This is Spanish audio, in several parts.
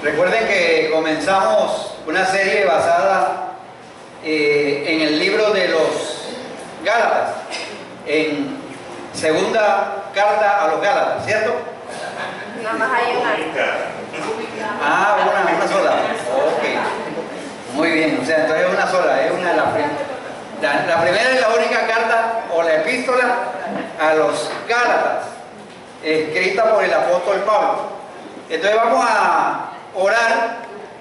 Recuerden que comenzamos una serie basada en el libro de los Gálatas, en segunda carta a los Gálatas, ¿cierto? Nada más hay una. Una sola. Ok. Muy bien, o sea, entonces es una sola, es una de las primeras. La primera es la única carta o la epístola a los Gálatas, escrita por el apóstol Pablo. Entonces vamos a orar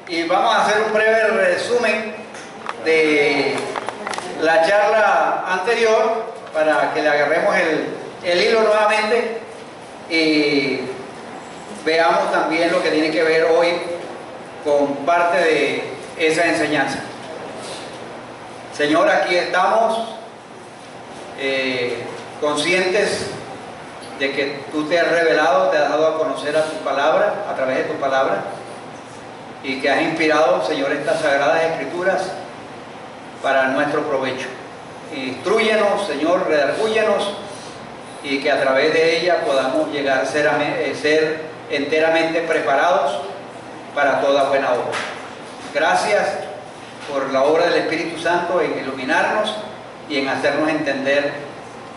y vamos a hacer un breve resumen de la charla anterior para que le agarremos el hilo nuevamente y veamos también lo que tiene que ver hoy con parte de esa enseñanza. Señor, aquí estamos conscientes de que tú te has revelado, te has dado a conocer a tu palabra, a través de tu palabra, y que has inspirado, Señor, estas sagradas escrituras para nuestro provecho. Instrúyenos, Señor, redargúyenos, y que a través de ella podamos llegar a ser enteramente preparados para toda buena obra. Gracias por la obra del Espíritu Santo en iluminarnos y en hacernos entender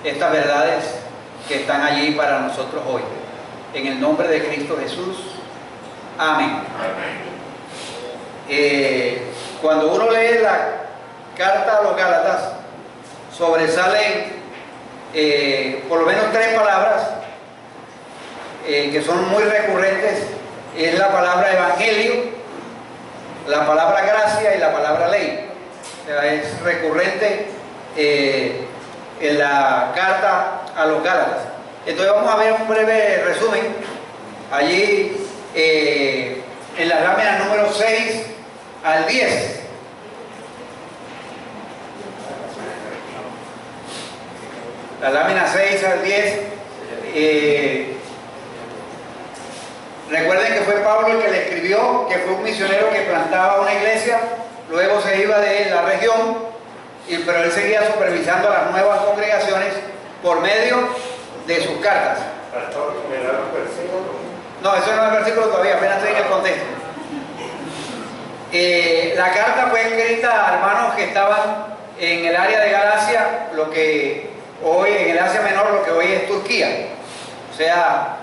estas verdades que están allí para nosotros hoy. En el nombre de Cristo Jesús. Amén. Cuando uno lee la carta a los Gálatas, sobresalen por lo menos tres palabras que son muy recurrentes. Es la palabra evangelio, la palabra gracia y la palabra ley. O sea, es recurrente en la carta a los Gálatas. Entonces vamos a ver un breve resumen allí en la lámina número 6 al 10. La lámina 6 al 10. Recuerden que fue Pablo el que le escribió, que fue un misionero que plantaba una iglesia, luego se iba de la región, pero él seguía supervisando a las nuevas congregaciones por medio de sus cartas. No, eso no es el versículo todavía, apenas estoy en el contexto. La carta fue escrita a hermanos que estaban en el área de Galacia, lo que hoy, en el Asia Menor, lo que hoy es Turquía. O sea,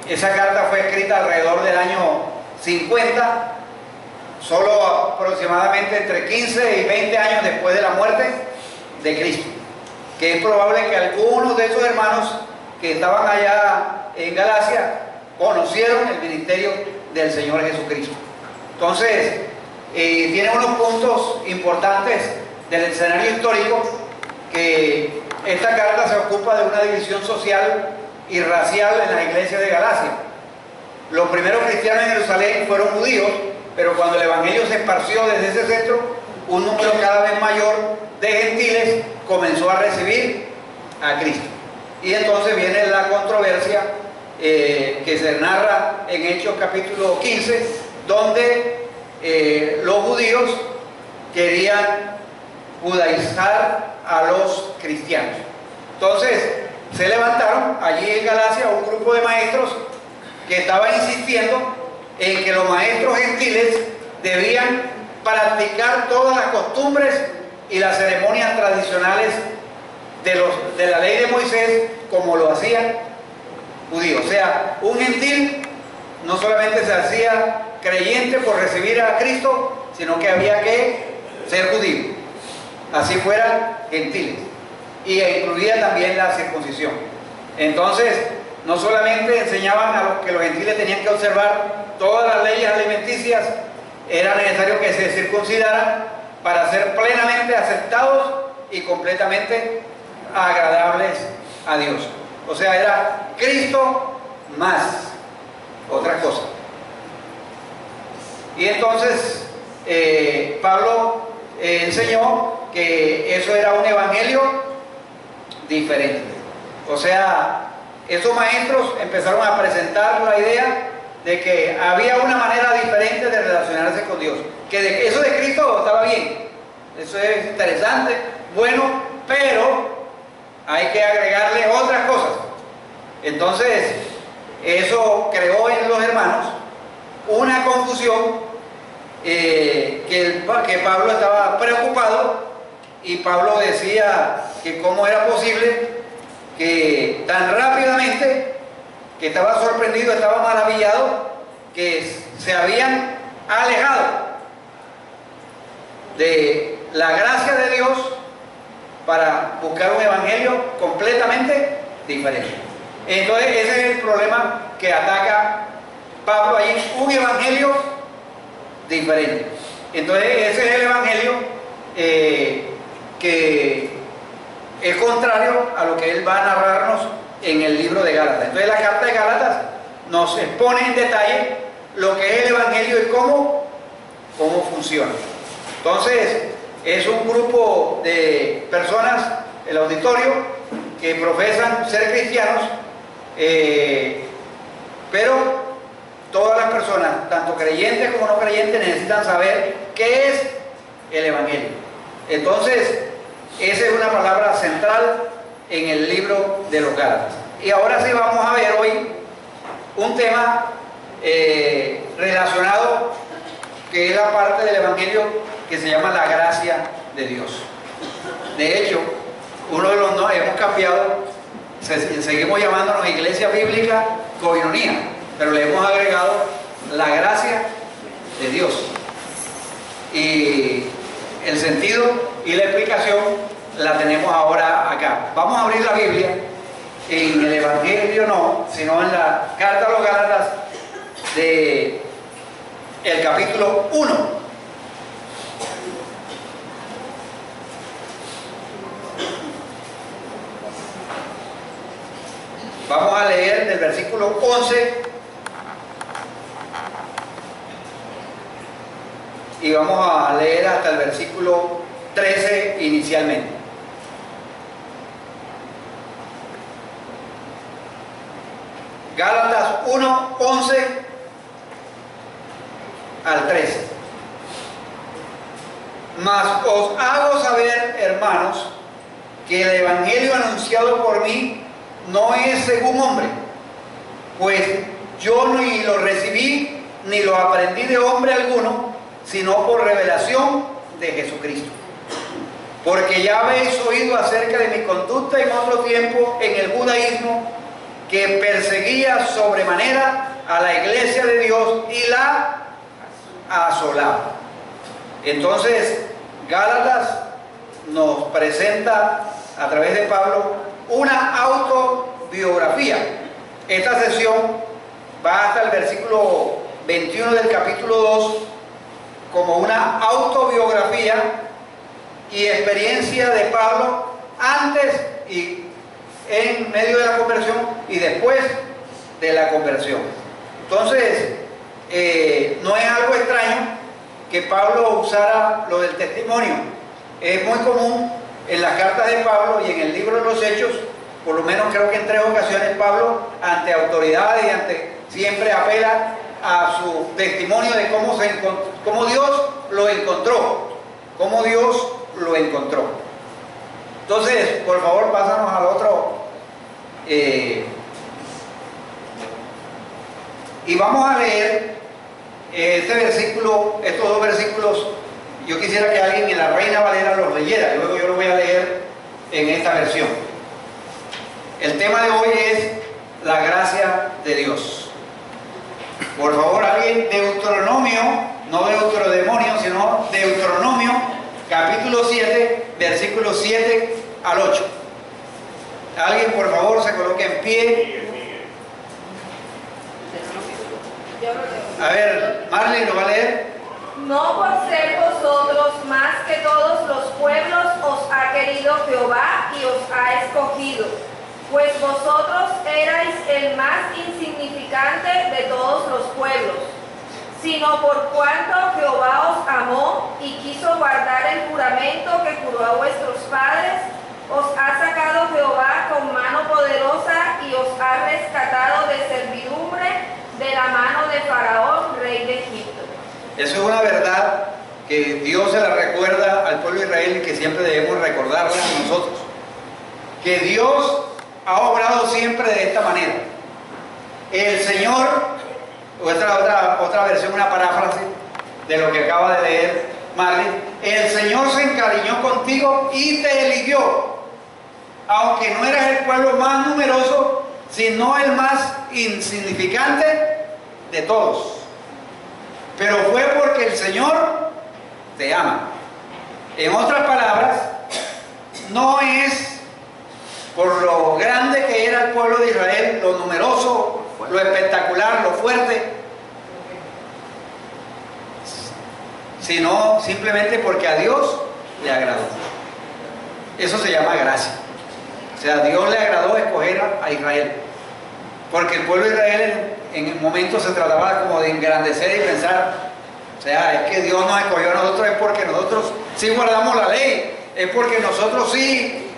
esa carta fue escrita alrededor del año 50, solo aproximadamente entre 15 y 20 años después de la muerte de Cristo, que es probable que algunos de esos hermanos que estaban allá en Galacia conocieron el ministerio del Señor Jesucristo. Entonces, tiene unos puntos importantes del escenario histórico, que esta carta se ocupa de una división social y racial en la iglesia de Galacia. Los primeros cristianos en Jerusalén fueron judíos, pero cuando el evangelio se esparció desde ese centro, un número cada vez mayor de gentiles comenzó a recibir a Cristo. Y entonces viene la controversia que se narra en Hechos capítulo 15, donde los judíos querían judaizar a los cristianos. Entonces se levantaron allí en Galacia un grupo de maestros que estaban insistiendo en que los maestros gentiles debían practicar todas las costumbres y las ceremonias tradicionales de la ley de Moisés, como lo hacían judíos. O sea, un gentil no solamente se hacía creyente por recibir a Cristo, sino que había que ser judío, así fueran gentiles, y incluía también la circuncisión. Entonces, no solamente enseñaban a los que los gentiles tenían que observar todas las leyes alimenticias, era necesario que se circuncidaran para ser plenamente aceptados y completamente agradables a Dios. O sea, era Cristo más otra cosa. Y entonces Pablo enseñó que eso era un evangelio diferente. O sea, esos maestros empezaron a presentar la idea de que había una manera diferente de relacionarse con Dios, que eso de Cristo estaba bien, eso es interesante, bueno, pero hay que agregarle otras cosas. Entonces eso creó en los hermanos una confusión, que Pablo estaba preocupado, y Pablo decía que cómo era posible que tan rápidamente, que estaba sorprendido, estaba maravillado, que se habían alejado de la gracia de Dios para buscar un evangelio completamente diferente. Entonces ese es el problema que ataca Pablo ahí, un evangelio diferente. Entonces ese es el evangelio que es contrario a lo que él va a narrarnos en el libro de Gálatas. Entonces la carta de Gálatas nos expone en detalle lo que es el evangelio y cómo funciona. Entonces es un grupo de personas, el auditorio, que profesan ser cristianos, pero todas las personas, tanto creyentes como no creyentes, necesitan saber qué es el evangelio. Entonces esa es una palabra central en el libro de los Gálatas. Y ahora sí vamos a ver hoy un tema relacionado, que es la parte del evangelio que se llama la gracia de Dios. De hecho, uno de los nombres, hemos cambiado, seguimos llamándonos Iglesia Bíblica Coinonía, pero le hemos agregado la gracia de Dios. Y el sentido y la explicación la tenemos ahora acá. Vamos a abrir la Biblia en el Evangelio, no, sino en la carta a los Gálatas de el capítulo 1. Vamos a leer del versículo 11 y vamos a leer hasta el versículo 13 inicialmente. Gálatas 1, 11 al 13. Mas os hago saber, hermanos, que el evangelio anunciado por mí no es según hombre, pues yo ni lo recibí ni lo aprendí de hombre alguno, sino por revelación de Jesucristo. Porque ya habéis oído acerca de mi conducta en otro tiempo en el judaísmo, que perseguía sobremanera a la iglesia de Dios y la asolaba. Entonces Gálatas nos presenta a través de Pablo una autobiografía. Esta sesión va hasta el versículo 21 del capítulo 2 como una autobiografía y experiencia de Pablo antes y en medio de la conversión y después de la conversión. Entonces no es algo extraño que Pablo usara lo del testimonio. Es muy común en las cartas de Pablo y en el libro de los Hechos, por lo menos creo que en 3 ocasiones Pablo, ante autoridades y siempre apela a su testimonio de cómo Dios lo encontró, cómo Dios lo encontró. Entonces, por favor, pásanos al otro. Y vamos a leer este versículo, estos 2 versículos. Yo quisiera que alguien en la Reina Valera los leyera, luego yo lo voy a leer en esta versión. El tema de hoy es la gracia de Dios. Por favor, alguien, Deuteronomio, no Deuterodemonio, sino Deuteronomio, capítulo 7, versículos 7 al 8. Alguien, por favor, se coloque en pie. A ver, Marley, ¿lo va a leer? No por ser vosotros más que todos los pueblos os ha querido Jehová y os ha escogido, pues vosotros erais el más insignificante de todos los pueblos, sino por cuanto Jehová os amó y quiso guardar el juramento que juró a vuestros padres, os ha sacado Jehová con mano poderosa y os ha rescatado de servidumbre de la mano de Faraón, rey de Egipto. Eso es una verdad que Dios se la recuerda al pueblo de Israel y que siempre debemos recordarla a nosotros. Que Dios ha obrado siempre de esta manera. El Señor otra versión, una paráfrasis de lo que acaba de leer Marley. El Señor se encariñó contigo y te eligió, aunque no eras el pueblo más numeroso, sino el más insignificante de todos. Pero fue porque el Señor te ama. En otras palabras, no es por lo grande que era el pueblo de Israel, lo numeroso, lo espectacular, lo fuerte, sino simplemente porque a Dios le agradó. Eso se llama gracia. O sea, a Dios le agradó escoger a Israel, porque el pueblo de Israel en el momento se trataba como de engrandecer y pensar, o sea, es que Dios nos escogió a nosotros, es porque nosotros sí guardamos la ley, es porque nosotros sí,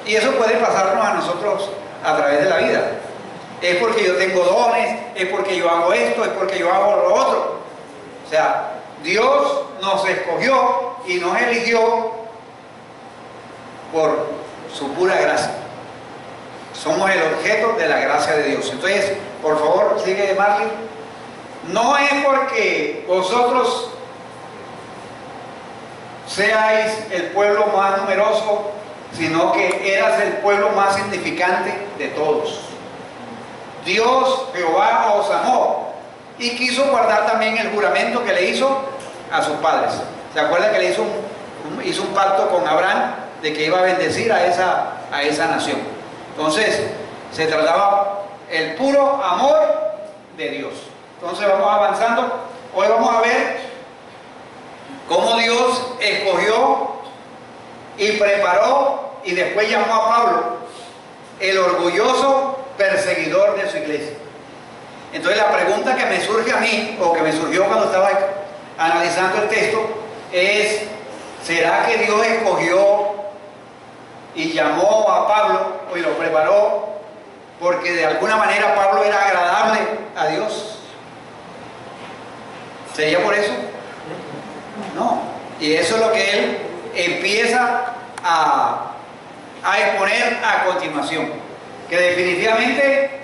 y eso puede pasarnos a nosotros a través de la vida. Es porque yo tengo dones, es porque yo hago esto, es porque yo hago lo otro. O sea, Dios nos escogió y nos eligió por su pura gracia. Somos el objeto de la gracia de Dios. Entonces, por favor, sigue Marley. No es porque vosotros seáis el pueblo más numeroso, sino que eras el pueblo más significante de todos. Dios, Jehová, os amó y quiso guardar también el juramento que le hizo a sus padres. ¿Se acuerda que le hizo un pacto con Abraham de que iba a bendecir a esa nación? Entonces, se trataba el puro amor de Dios. Entonces vamos avanzando. Hoy vamos a ver cómo Dios escogió y preparó y después llamó a Pablo el orgulloso perseguidor de su iglesia. Entonces la pregunta que me surge a mí, o que me surgió cuando estaba analizando el texto, es: ¿será que Dios escogió y llamó a Pablo y lo preparó porque de alguna manera Pablo era agradable a Dios? ¿Sería por eso? No. Y eso es lo que él empieza a exponer a continuación, que definitivamente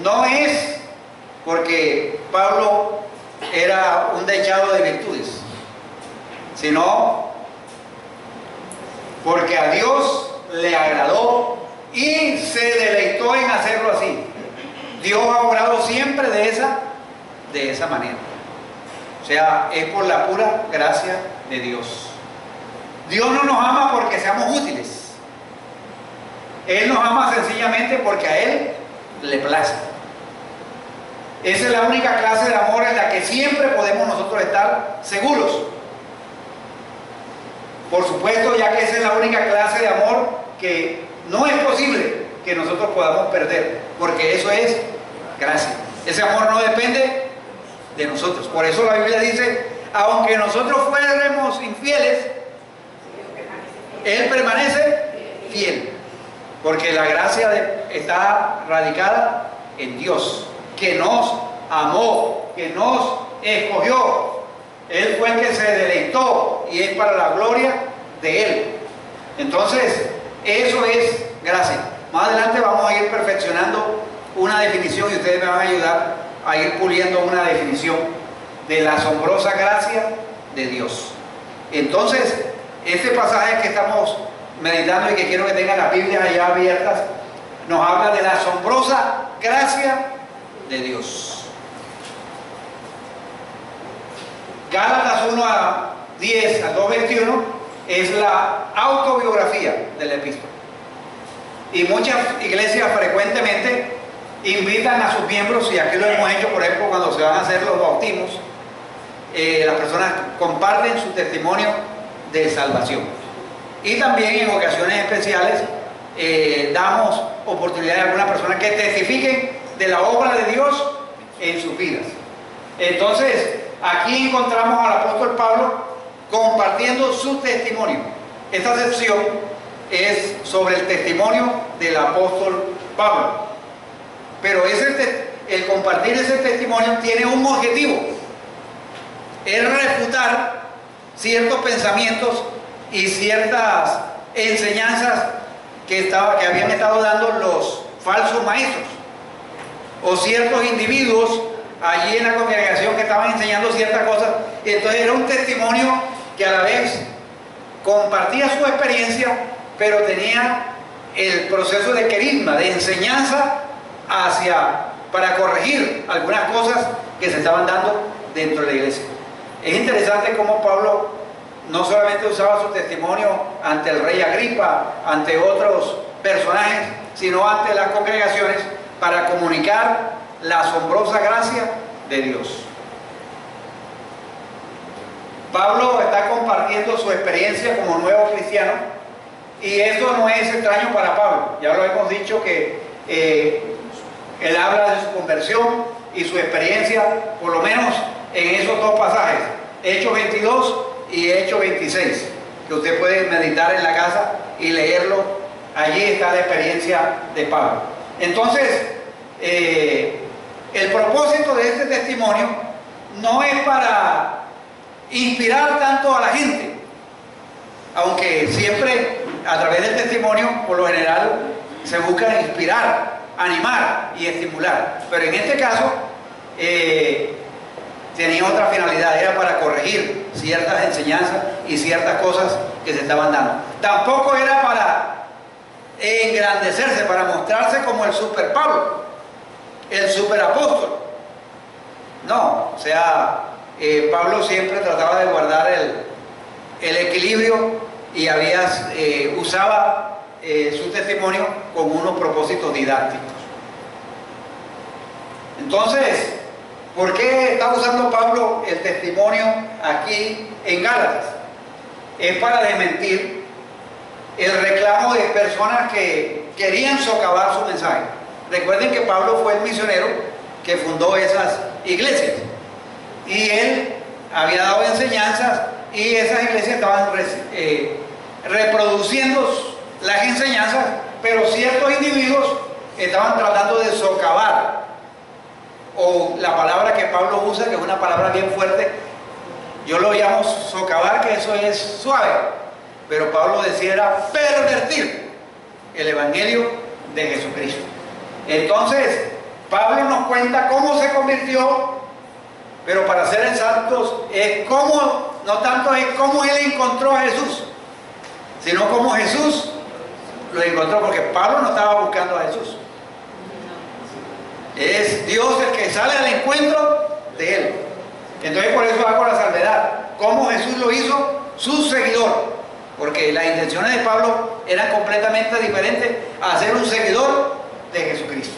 no es porque Pablo era un dechado de virtudes, sino porque a Dios le agradó y se deleitó en hacerlo así. Dios ha obrado siempre de esa manera. O sea, es por la pura gracia de Dios. Dios no nos ama porque seamos útiles. Él nos ama sencillamente porque a Él le place. Esa es la única clase de amor en la que siempre podemos nosotros estar seguros. Por supuesto, ya que esa es la única clase de amor que no es posible que nosotros podamos perder, porque eso es gracia. Ese amor no depende de nosotros. Por eso la Biblia dice: aunque nosotros fuéramos infieles, Él permanece fiel, porque la gracia está radicada en Dios, que nos amó, que nos escogió. Él fue el que se deleitó y es para la gloria de Él. Entonces, eso es gracia. Más adelante vamos a ir perfeccionando una definición y ustedes me van a ayudar a ir puliendo una definición de la asombrosa gracia de Dios. Entonces, este pasaje que estamos meditando y que quiero que tengan las Biblias allá abiertas, nos habla de la asombrosa gracia de Dios. Gálatas 1:10 al 2:21 es la autobiografía del epístola. Y muchas iglesias frecuentemente invitan a sus miembros, y aquí lo hemos hecho, por ejemplo, cuando se van a hacer los bautismos, las personas comparten su testimonio de salvación. Y también en ocasiones especiales damos oportunidad a algunas personas que testifiquen de la obra de Dios en sus vidas. Entonces, aquí encontramos al apóstol Pablo compartiendo su testimonio. Esta sección es sobre el testimonio del apóstol Pablo. Pero el compartir ese testimonio tiene un objetivo: es refutar ciertos pensamientos y ciertas enseñanzas que habían estado dando los falsos maestros o ciertos individuos allí en la congregación que estaban enseñando ciertas cosas, y entonces era un testimonio que a la vez compartía su experiencia, pero tenía el proceso de querisma, de enseñanza para corregir algunas cosas que se estaban dando dentro de la iglesia. Es interesante cómo Pablo no solamente usaba su testimonio ante el rey Agripa, ante otros personajes, sino ante las congregaciones para comunicar la asombrosa gracia de Dios. Pablo está compartiendo su experiencia como nuevo cristiano, y esto no es extraño para Pablo. Ya lo hemos dicho que él habla de su conversión y su experiencia, por lo menos en esos dos pasajes, Hechos 22 y Hechos 26, que usted puede meditar en la casa y leerlo. Allí está la experiencia de Pablo. Entonces, el propósito de este testimonio no es para inspirar tanto a la gente, aunque siempre a través del testimonio, por lo general, se busca inspirar, animar y estimular. Pero en este caso, tenía otra finalidad, era para corregir ciertas enseñanzas y ciertas cosas que se estaban dando. Tampoco era para engrandecerse, para mostrarse como el super Pablo, el super apóstol. No, o sea, Pablo siempre trataba de guardar el equilibrio y usaba su testimonio con unos propósitos didácticos. Entonces, ¿por qué está usando Pablo el testimonio aquí en Gálatas? Es para desmentir el reclamo de personas que querían socavar su mensaje. Recuerden que Pablo fue el misionero que fundó esas iglesias, y él había dado enseñanzas, y esas iglesias estaban reproduciendo las enseñanzas, pero ciertos individuos estaban tratando de socavar, o la palabra que Pablo usa, que es una palabra bien fuerte, yo lo llamo socavar, que eso es suave, pero Pablo decía era pervertir el evangelio de Jesucristo. Entonces, Pablo nos cuenta cómo se convirtió, pero para ser exactos, no tanto es cómo él encontró a Jesús, sino cómo Jesús lo encontró, porque Pablo no estaba buscando a Jesús. Es Dios el que sale al encuentro de él. Entonces, por eso hago la salvedad, cómo Jesús lo hizo su seguidor, porque las intenciones de Pablo eran completamente diferentes a ser un seguidor de Jesucristo.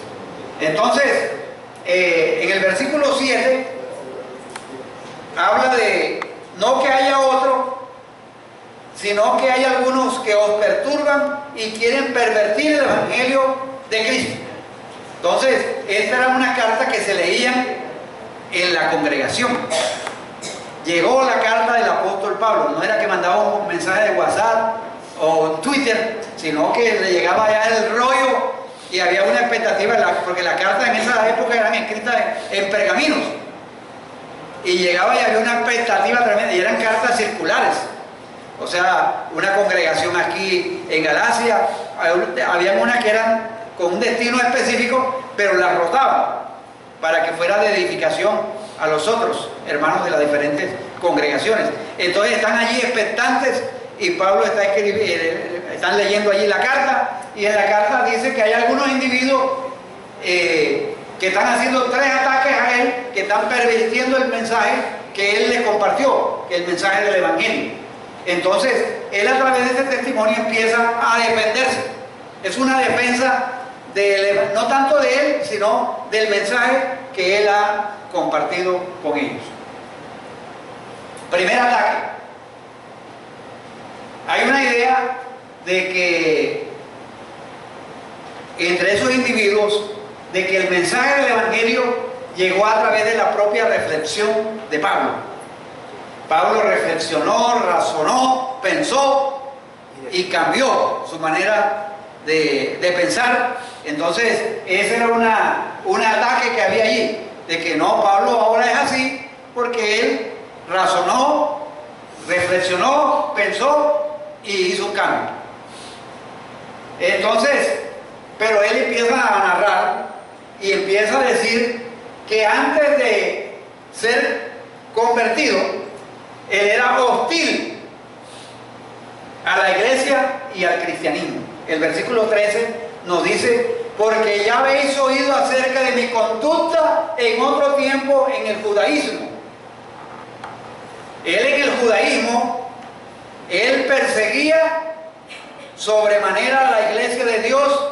Entonces, en el versículo 7 habla de no que haya otro, sino que hay algunos que os perturban y quieren pervertir el evangelio de Cristo. Entonces, esta era una carta que se leían en la congregación. Llegó la carta del apóstol Pablo, no era que mandaba un mensaje de WhatsApp o Twitter, sino que le llegaba ya el rollo, y había una expectativa, porque las cartas en esa época eran escritas en pergaminos, y llegaba y había una expectativa tremenda, y eran cartas circulares. O sea, una congregación aquí en Galacia, había unas que eran con un destino específico, pero las rotaban para que fuera de edificación a los otros hermanos de las diferentes congregaciones. Entonces están allí expectantes, y Pablo están leyendo allí la carta, y en la carta dice que hay algunos individuos que están haciendo 3 ataques a él, que están pervirtiendo el mensaje que él les compartió, que es el mensaje del evangelio. Entonces, él a través de este testimonio empieza a defenderse. Es una defensa no tanto de él, sino del mensaje que él ha compartido con ellos. Primer ataque. Hay una idea de que entre esos individuos, de que el mensaje del evangelio llegó a través de la propia reflexión de Pablo. Pablo reflexionó, razonó, pensó y cambió su manera de pensar. Entonces, ese era un ataque que había allí, de que no, Pablo ahora es así porque él razonó, reflexionó, pensó y hizo un cambio. Entonces, pero él empieza a narrar y empieza a decir que antes de ser convertido, él era hostil a la iglesia y al cristianismo. El versículo 13 nos dice: porque ya habéis oído acerca de mi conducta en otro tiempo en el judaísmo. Él en el judaísmo, él perseguía sobremanera a la iglesia de Dios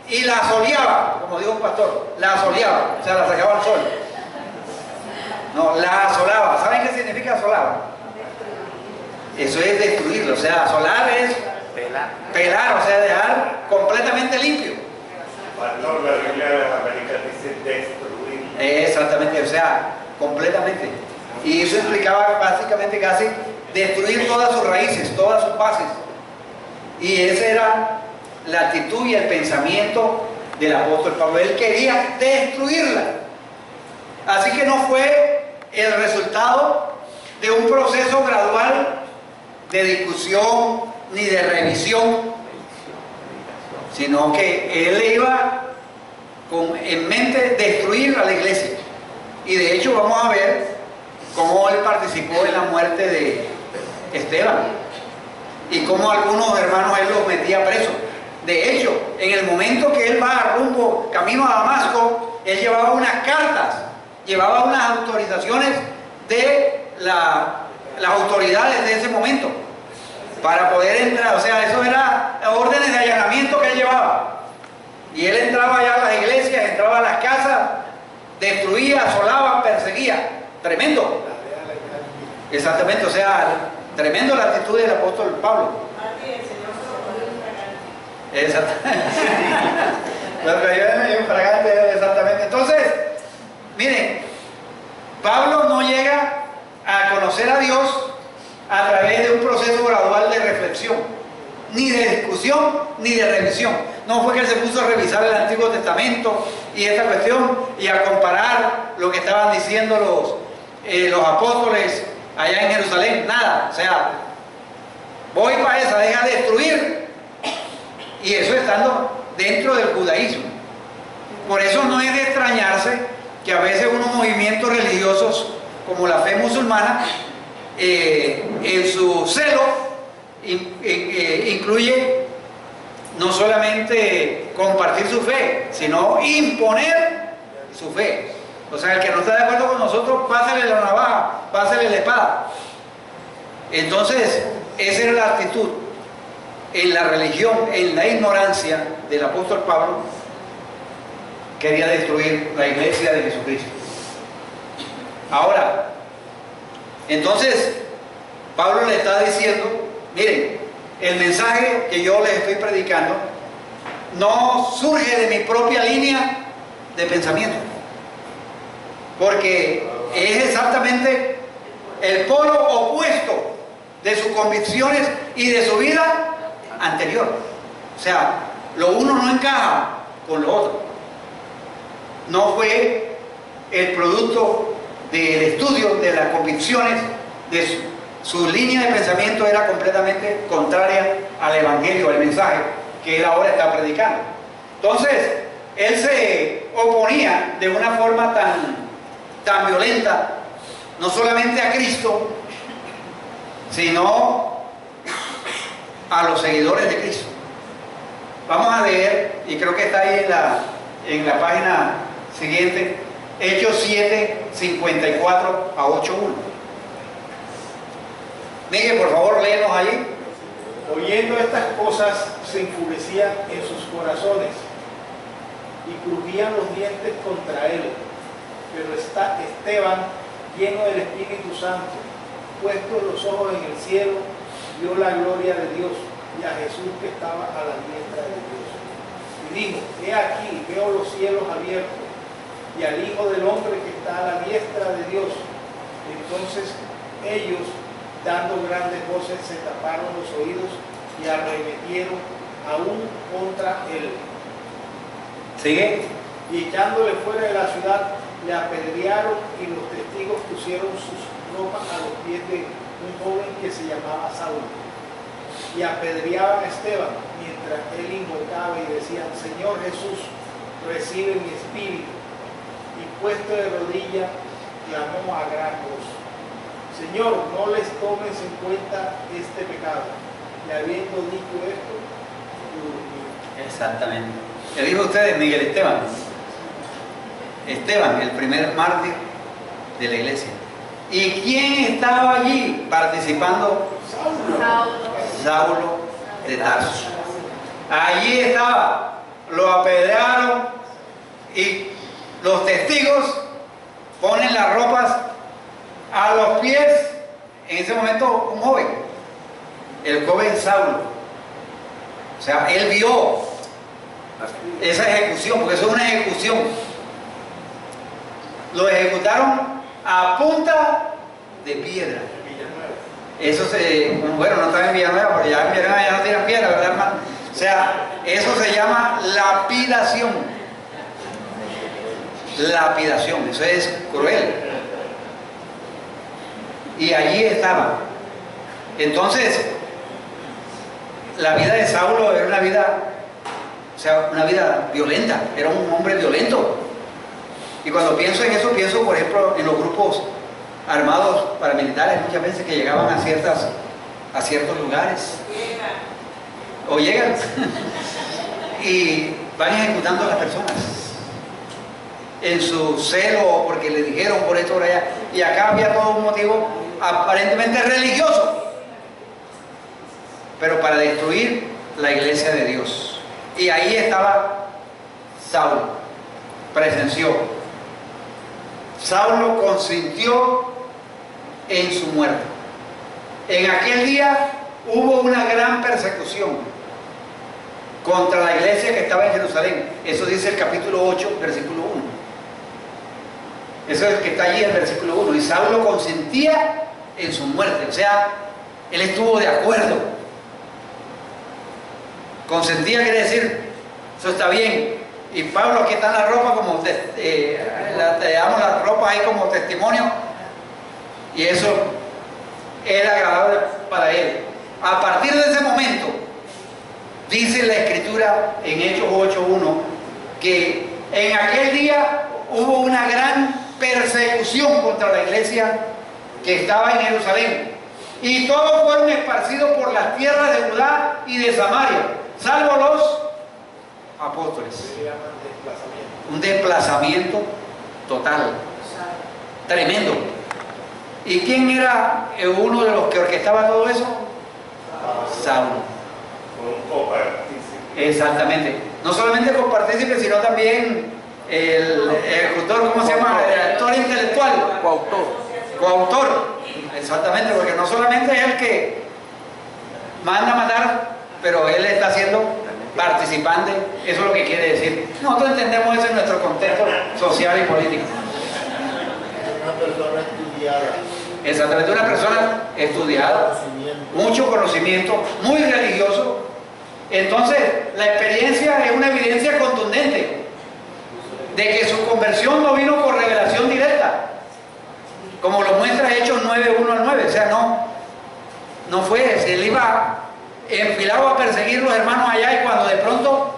y la asoleaba, como dijo un pastor, la asoleaba, o sea, la sacaba al sol. No, la asolaba. ¿Saben qué significa asolaba? Eso es destruirlo, o sea, asolar es pelar, o sea, dejar completamente limpio. No, la Biblia de las Américas dice destruir. Exactamente, o sea, completamente. Y eso implicaba básicamente casi destruir todas sus raíces, todas sus bases. Y esa era la actitud y el pensamiento del apóstol Pablo. Él quería destruirla. Así que no fue el resultado de un proceso gradual de discusión ni de revisión, sino que él iba en mente destruir a la iglesia. Y de hecho vamos a ver cómo él participó en la muerte de Esteban y cómo algunos hermanos él los metía presos. De hecho, en el momento que él va rumbo, camino a Damasco, él llevaba unas cartas, llevaba unas autorizaciones de las autoridades de ese momento para poder entrar. O sea, eso era órdenes de allanamiento que él llevaba. Y él entraba allá a las iglesias, entraba a las casas, destruía, asolaba, perseguía. Tremendo. Exactamente, o sea, tremendo la actitud del apóstol Pablo. Exactamente. Exactamente. Entonces, miren, Pablo no llega a conocer a Dios a través de un proceso gradual de reflexión, ni de discusión, ni de revisión. No fue que él se puso a revisar el Antiguo Testamento y esta cuestión y a comparar lo que estaban diciendo los apóstoles allá en Jerusalén. Nada, o sea, voy para esa, deja de destruir. Y eso estando dentro del judaísmo. Por eso no es de extrañarse que a veces unos movimientos religiosos como la fe musulmana en su celo incluye no solamente compartir su fe, sino imponer su fe. O sea, el que no está de acuerdo con nosotros, pásale la navaja, pásale la espada. Entonces, esa era la actitud en la religión, en la ignorancia del apóstol Pablo. Quería destruir la iglesia de Jesucristo. Ahora, entonces, Pablo le está diciendo, miren, el mensaje que yo les estoy predicando no surge de mi propia línea de pensamiento, porque es exactamente el polo opuesto de sus convicciones y de su vida anterior. O sea, lo uno no encaja con lo otro. No fue el producto del estudio de las convicciones de su línea de pensamiento, era completamente contraria al evangelio, al mensaje que él ahora está predicando. Entonces, él se oponía de una forma tan violenta, no solamente a Cristo, sino a los seguidores de Cristo. Vamos a leer, y creo que está ahí en la página siguiente, Hechos 7, 54 a 8.1. Miguel, por favor, léenos allí. Oyendo estas cosas, se enfurecían en sus corazones y crujían los dientes contra él. Pero Esteban, lleno del Espíritu Santo, puestos los ojos en el cielo, vio la gloria de Dios y a Jesús que estaba a la diestra de Dios. Y dijo: he aquí, veo los cielos abiertos y al Hijo del Hombre que está a la diestra de Dios. Entonces ellos, dando grandes voces, se taparon los oídos y arremetieron aún contra él. ¿Sigue? Y echándole fuera de la ciudad, le apedrearon, y los testigos pusieron sus ropas a los pies de un joven que se llamaba Saulo. Y apedreaban a Esteban mientras él invocaba y decía: Señor Jesús, recibe mi espíritu. Y y puesto de rodillas, clamó a gran voz: Señor, no les tomes en cuenta este pecado. Y habiendo dicho esto, durmió. Exactamente. ¿Le dijo a ustedes Miguel Esteban? Esteban, el primer mártir de la iglesia. ¿Y quién estaba allí participando? Saulo de Tarso. Allí estaba. Lo apedrearon y los testigos ponen las ropas a los pies. En ese momento un joven, el joven Saulo. O sea, él vio esa ejecución, porque eso es una ejecución. Lo ejecutaron a punta de piedra. Eso bueno, no está en Villanueva, pero ya en Villanueva ya no tiran piedra, ¿verdad, hermano? O sea, eso se llama lapidación. Lapidación, eso es cruel. Y allí estaba. Entonces, la vida de Saulo era una vida, o sea, una vida violenta, era un hombre violento. Y cuando pienso en eso, pienso, por ejemplo, en los grupos armados paramilitares, muchas veces que llegaban a ciertos lugares. O llegan y van ejecutando a las personas en su celo, porque le dijeron por esto por allá. Y acá había todo un motivo aparentemente religioso, pero para destruir la iglesia de Dios. Y ahí estaba Saulo, presenció. Saulo consintió en su muerte. En aquel día hubo una gran persecución contra la iglesia que estaba en Jerusalén. Eso dice el capítulo 8, versículo 1. Eso es el que está allí, el versículo 1. Y Saulo consentía en su muerte. O sea, él estuvo de acuerdo. Consentía quiere decir, eso está bien. Y Pablo, aquí está la ropa como te damos la ropa ahí como testimonio. Y eso era agradable para él. A partir de ese momento, dice la Escritura en Hechos 8:1, que en aquel día hubo una gran persecución contra la iglesia que estaba en Jerusalén. Y todos fueron esparcidos por las tierras de Judá y de Samaria, salvo los apóstoles. Se llama desplazamiento. Un desplazamiento total, tremendo. ¿Y quién era uno de los que orquestaba todo eso? Saulo. Fue un copartícipe. Exactamente. No solamente copartícipe, sino también el ejecutor, ¿cómo se llama? El actor intelectual. Coautor. Exactamente, porque no solamente es el que manda a matar, pero él está siendo participante. Eso es lo que quiere decir. Nosotros entendemos eso en nuestro contexto social y político. Una persona estudiada. Exactamente, una persona estudiada, mucho conocimiento, muy religioso. Entonces, la experiencia es una evidencia contundente de que su conversión no vino por revelación directa, como lo muestra Hechos 9:1 al 9. O sea, no fue, él iba enfilado a perseguir a los hermanos allá, y cuando de pronto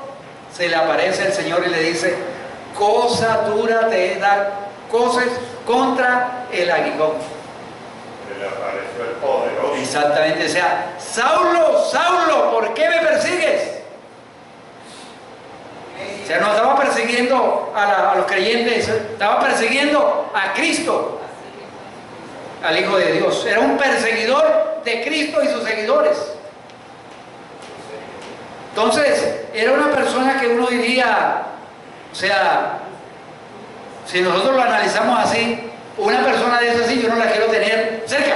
se le aparece el Señor y le dice: cosa dura te es dar cosas contra el aguijón. Se le apareció el poderoso. Exactamente, o sea, Saulo, Saulo, ¿por qué me persigues? O sea, no estaba persiguiendo a los creyentes, estaba persiguiendo a Cristo, al Hijo de Dios. Era un perseguidor de Cristo y sus seguidores. Entonces, era una persona que uno diría, o sea, si nosotros lo analizamos así, una persona de esas sí yo no la quiero tener cerca.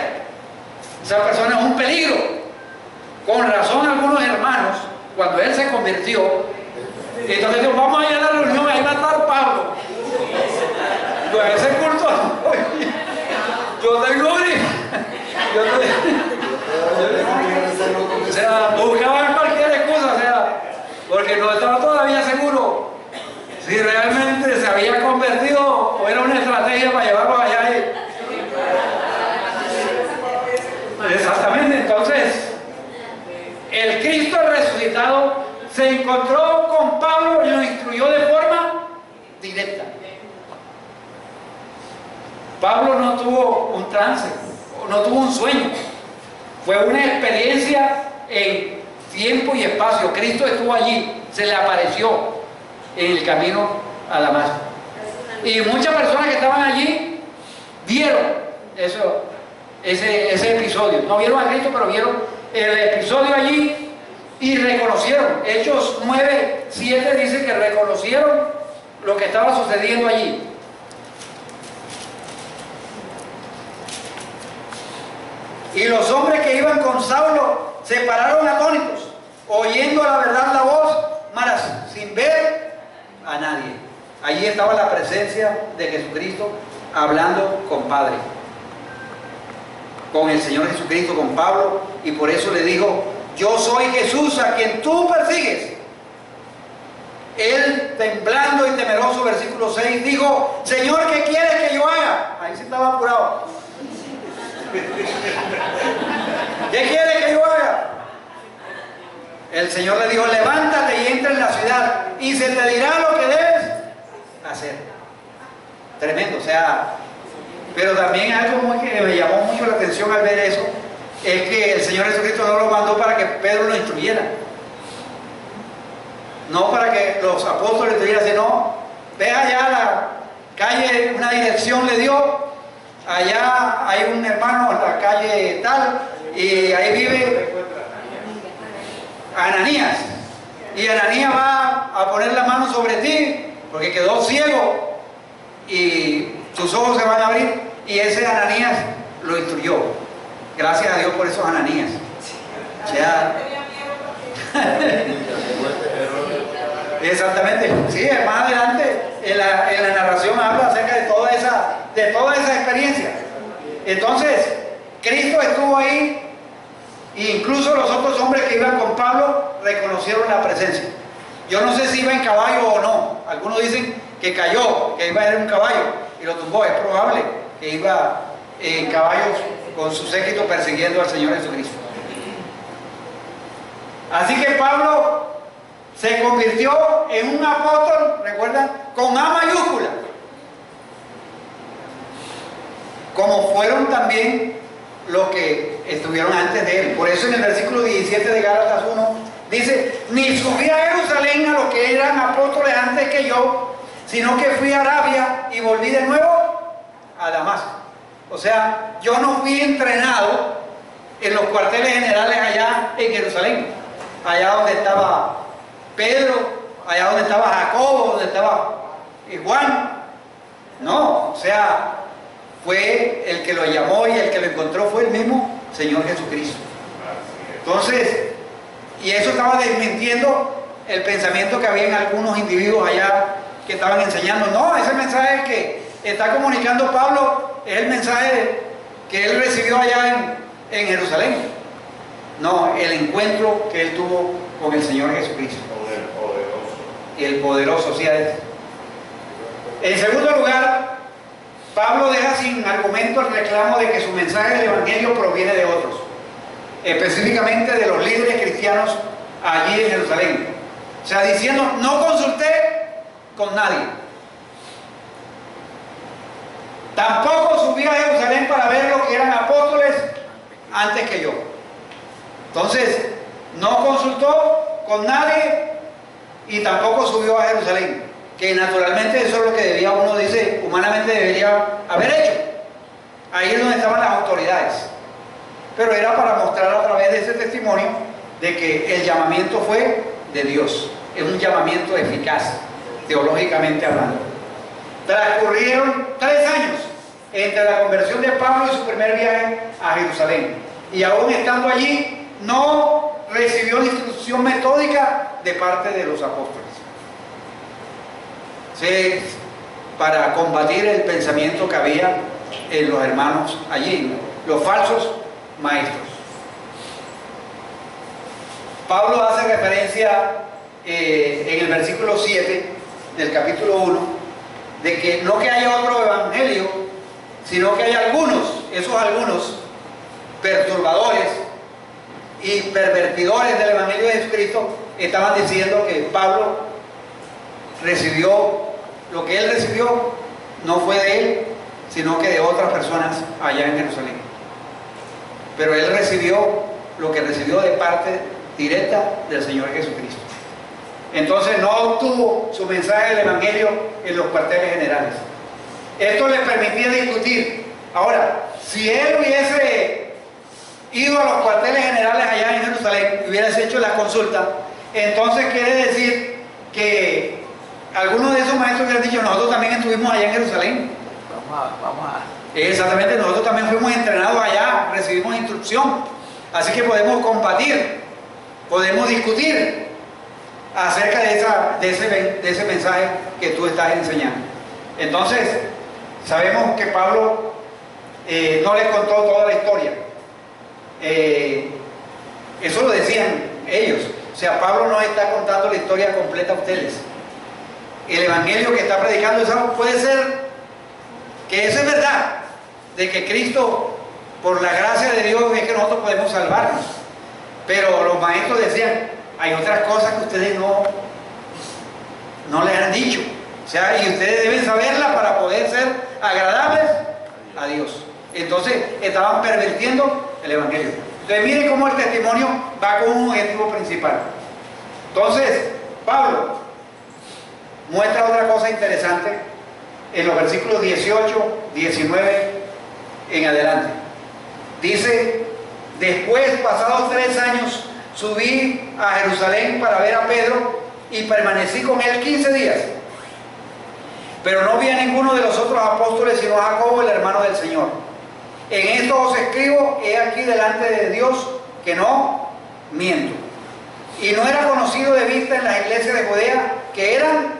Esa persona es un peligro. Con razón algunos hermanos, cuando él se convirtió, entonces dijo: vamos a ir a la reunión, ahí va a estar Pablo. Yo a ese culto, yo tengo o sea, buscaban cualquier excusa, o sea, porque no estaba todavía seguro si realmente se había convertido o era una estrategia para llevarlo allá. Exactamente. Entonces, el Cristo resucitado se encontró con Pablo y lo instruyó de forma directa. no tuvo un trance, no tuvo un sueño. Fue una experiencia en tiempo y espacio. Cristo estuvo allí, se le apareció en el camino a Damasco. Y muchas personas que estaban allí vieron ese episodio. No vieron a Cristo, pero vieron el episodio allí y reconocieron. Hechos 9:7 dice que reconocieron lo que estaba sucediendo allí. Y los hombres que iban con Saulo se pararon atónitos, oyendo la verdad la voz, mas sin ver a nadie. Allí estaba la presencia de Jesucristo hablando con Padre, con el Señor Jesucristo, con Pablo, y por eso le dijo: yo soy Jesús a quien tú persigues. Él, temblando y temeroso, versículo 6, dijo: Señor, ¿qué quieres que yo haga? Ahí sí estaba apurado. ¿Qué quiere que yo haga? El Señor le dijo: levántate y entra en la ciudad y se te dirá lo que debes hacer. Tremendo, o sea, pero también algo que me llamó mucho la atención al ver eso es que el Señor Jesucristo no lo mandó para que Pedro lo instruyera, no para que los apóstoles estuvieran, sino ve allá a la calle, una dirección le dio. Allá hay un hermano en la calle tal, y ahí vive Ananías. Y Ananías va a poner la mano sobre ti, porque quedó ciego, y sus ojos se van a abrir. Y ese Ananías lo instruyó. Gracias a Dios por esos Ananías. O sea, exactamente. Sí, más adelante en la narración habla acerca de toda esa experiencia. Entonces, Cristo estuvo ahí, e incluso los otros hombres que iban con Pablo reconocieron la presencia. Yo no sé si iba en caballo o no. Algunos dicen que cayó, que iba en un caballo y lo tumbó. Es probable que iba en caballos con su séquito persiguiendo al Señor Jesucristo. Así que Pablo se convirtió en un apóstol, ¿recuerdan? Con A mayúscula, como fueron también los que estuvieron antes de él. Por eso en el versículo 17 de Gálatas 1 dice: ni subí a Jerusalén a los que eran apóstoles antes que yo, sino que fui a Arabia y volví de nuevo a Damasco. O sea, yo no fui entrenado en los cuarteles generales allá en Jerusalén, allá donde estaba Pedro, allá donde estaba Jacobo, donde estaba Juan. No, o sea, fue el que lo llamó y el que lo encontró fue el mismo Señor Jesucristo. Entonces, y eso estaba desmintiendo el pensamiento que había en algunos individuos allá que estaban enseñando. No, ese mensaje que está comunicando Pablo es el mensaje que él recibió allá en Jerusalén. No, el encuentro que él tuvo con el Señor Jesucristo. Y el poderoso, sí. En segundo lugar, Pablo deja sin argumento el reclamo de que su mensaje del Evangelio proviene de otros, específicamente de los líderes cristianos allí en Jerusalén. O sea, diciendo: no consulté con nadie, tampoco subí a Jerusalén para ver lo que eran apóstoles antes que yo. Entonces, no consultó con nadie y tampoco subió a Jerusalén, que naturalmente eso es lo que debía, uno dice, humanamente debería haber hecho. Ahí es donde estaban las autoridades, pero era para mostrar a través de ese testimonio de que el llamamiento fue de Dios. Es un llamamiento eficaz, teológicamente hablando. Transcurrieron 3 años entre la conversión de Pablo y su primer viaje a Jerusalén, y aún estando allí no recibió la instrucción metódica de parte de los apóstoles. Sí, para combatir el pensamiento que había en los hermanos allí, los falsos maestros. Pablo hace referencia en el versículo 7 del capítulo 1 de que no que haya otro evangelio, sino que hay algunos, esos algunos perturbadores y pervertidores del evangelio de Jesucristo estaban diciendo que Pablo recibió lo que él recibió, no fue de él, sino que de otras personas allá en Jerusalén. Pero él recibió lo que recibió de parte directa del Señor Jesucristo. Entonces no obtuvo su mensaje del Evangelio en los cuarteles generales. Esto le permitía discutir. Ahora, si él hubiese ido a los cuarteles generales allá en Jerusalén y hubiese hecho la consulta, entonces quiere decir que algunos de esos maestros hubieran dicho: nosotros también estuvimos allá en Jerusalén. Exactamente, nosotros también fuimos entrenados allá, recibimos instrucción, así que podemos compartir, podemos discutir acerca de ese mensaje que tú estás enseñando. Entonces, sabemos que Pablo no les contó toda la historia. Eso lo decían ellos. O sea, Pablo no está contando la historia completa a ustedes. El evangelio que está predicando, eso puede ser que eso es verdad, de que Cristo, por la gracia de Dios, es que nosotros podemos salvarnos. Pero los maestros decían: hay otras cosas que ustedes no les han dicho. O sea, y ustedes deben saberla para poder ser agradables a Dios. Entonces, estaban pervirtiendo el evangelio. Entonces, miren cómo el testimonio va con un objetivo principal. Entonces, Pablo muestra otra cosa interesante en los versículos 18, 19 en adelante. Dice: después, pasados 3 años, subí a Jerusalén para ver a Pedro y permanecí con él 15 días. Pero no vi a ninguno de los otros apóstoles, sino a Jacobo, el hermano del Señor. En esto os escribo, he aquí delante de Dios, que no miento. Y no era conocido de vista en las iglesias de Judea, que eran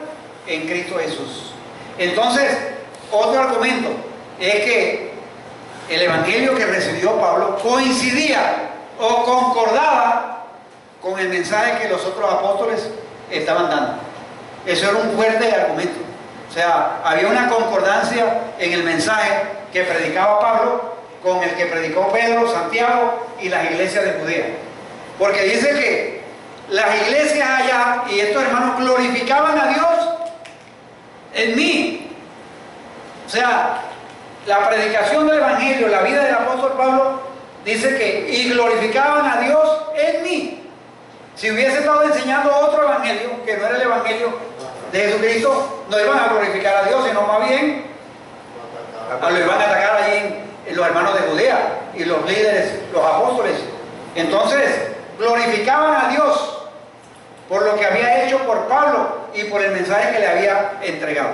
en Cristo Jesús. Entonces, otro argumento es que el evangelio que recibió Pablo coincidía o concordaba con el mensaje que los otros apóstoles estaban dando. Eso era un fuerte argumento. O sea, había una concordancia en el mensaje que predicaba Pablo con el que predicó Pedro, Santiago y las iglesias de Judea. Porque dice que las iglesias allá y estos hermanos glorificaban a Dios en mí. O sea, la predicación del evangelio, la vida del apóstol Pablo, dice que y glorificaban a Dios en mí. Si hubiese estado enseñando otro evangelio que no era el evangelio de Jesucristo, no iban a glorificar a Dios, sino más bien lo iban a atacar allí en los hermanos de Judea y los líderes, los apóstoles. Entonces glorificaban a Dios por lo que había hecho por Pablo y por el mensaje que le había entregado.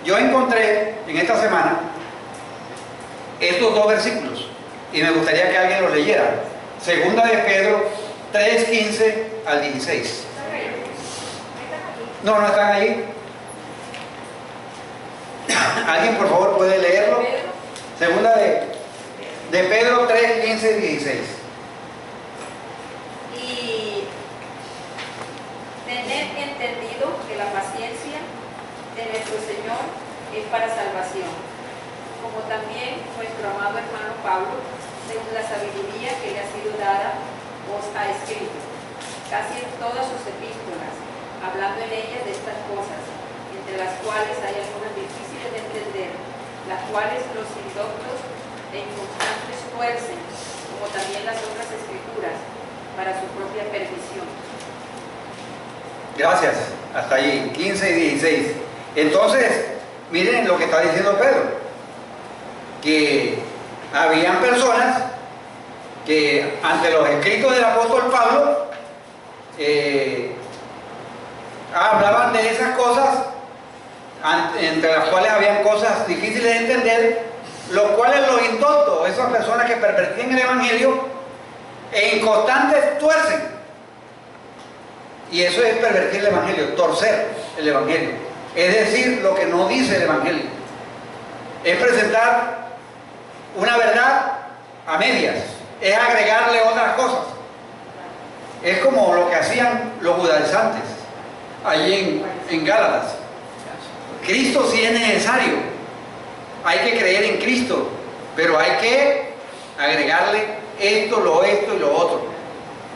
Yo encontré en esta semana estos 2 versículos y me gustaría que alguien los leyera. Segunda de Pedro 3, 15 al 16. No están allí. ¿Alguien por favor puede leerlo? Segunda de Pedro 3, 15 y 16. Y tened entendido que la paciencia de nuestro Señor es para salvación, como también nuestro amado hermano Pablo, según la sabiduría que le ha sido dada, os ha escrito, casi en todas sus epístolas, hablando en ellas de estas cosas, entre las cuales hay algunas difíciles de entender, las cuales los indoctos e inconstantes tuercen, como también las otras escrituras, para su propia perdición. Gracias, hasta allí, 15 y 16. Entonces, miren lo que está diciendo Pedro, que habían personas que ante los escritos del apóstol Pablo hablaban de esas cosas, entre las cuales habían cosas difíciles de entender, los cuales los indoctos, esas personas que pervertían el evangelio e inconstantes tuercen. Y eso es pervertir el evangelio, torcer el evangelio, es decir, lo que no dice el evangelio, es presentar una verdad a medias, es agregarle otras cosas. Es como lo que hacían los judaizantes allí en Gálatas. Cristo sí es necesario, hay que creer en Cristo, pero hay que agregarle esto y lo otro.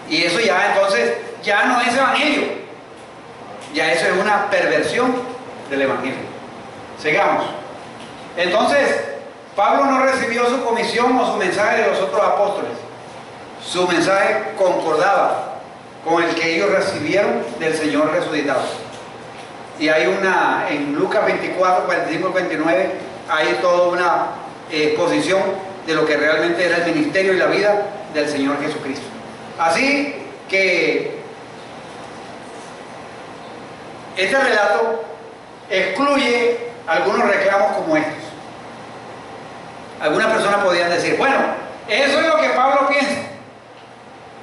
Y eso ya entonces ya no es evangelio, ya eso es una perversión del evangelio. Sigamos. Entonces, Pablo no recibió su comisión o su mensaje de los otros apóstoles. Su mensaje concordaba con el que ellos recibieron del Señor resucitado. Y hay en Lucas 24, 45, 29, hay toda una exposición de lo que realmente era el ministerio y la vida del Señor Jesucristo. Así que este relato excluye algunos reclamos como estos. Algunas personas podrían decir, bueno, eso es lo que Pablo piensa,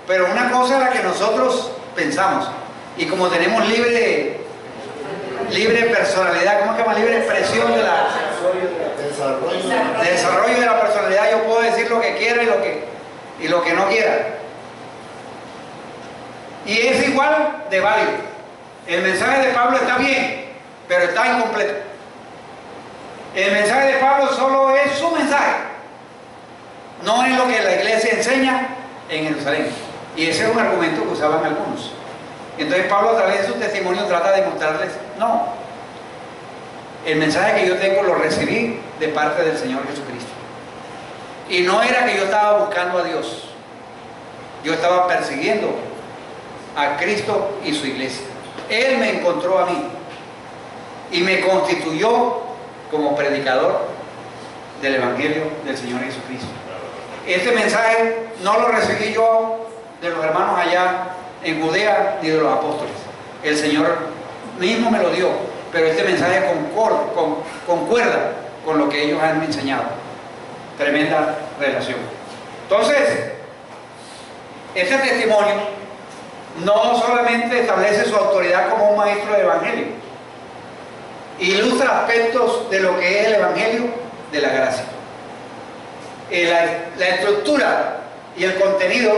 pero una cosa es la que nosotros pensamos, y como tenemos libre personalidad, ¿cómo se llama? Libre expresión de la desarrollo de la personalidad, yo puedo decir lo que quiera y lo que no quiera, y es igual de válido. El mensaje de Pablo está bien, pero está incompleto. El mensaje de Pablo solo es su mensaje, no es lo que la iglesia enseña en Jerusalén. Y ese es un argumento que usaban algunos. Entonces Pablo, a través de su testimonio, trata de mostrarles, no, el mensaje que yo tengo lo recibí de parte del Señor Jesucristo. Y no era que yo estaba buscando a Dios, yo estaba persiguiendo a Cristo y su iglesia. Él me encontró a mí y me constituyó como predicador del Evangelio del Señor Jesucristo. Este mensaje no lo recibí yo de los hermanos allá en Judea ni de los apóstoles. El Señor mismo me lo dio, pero este mensaje concuerda con lo que ellos han enseñado. Tremenda relación. Entonces, este testimonio no solamente establece su autoridad como un maestro de evangelio, ilustra aspectos de lo que es el evangelio de la gracia. La estructura y el contenido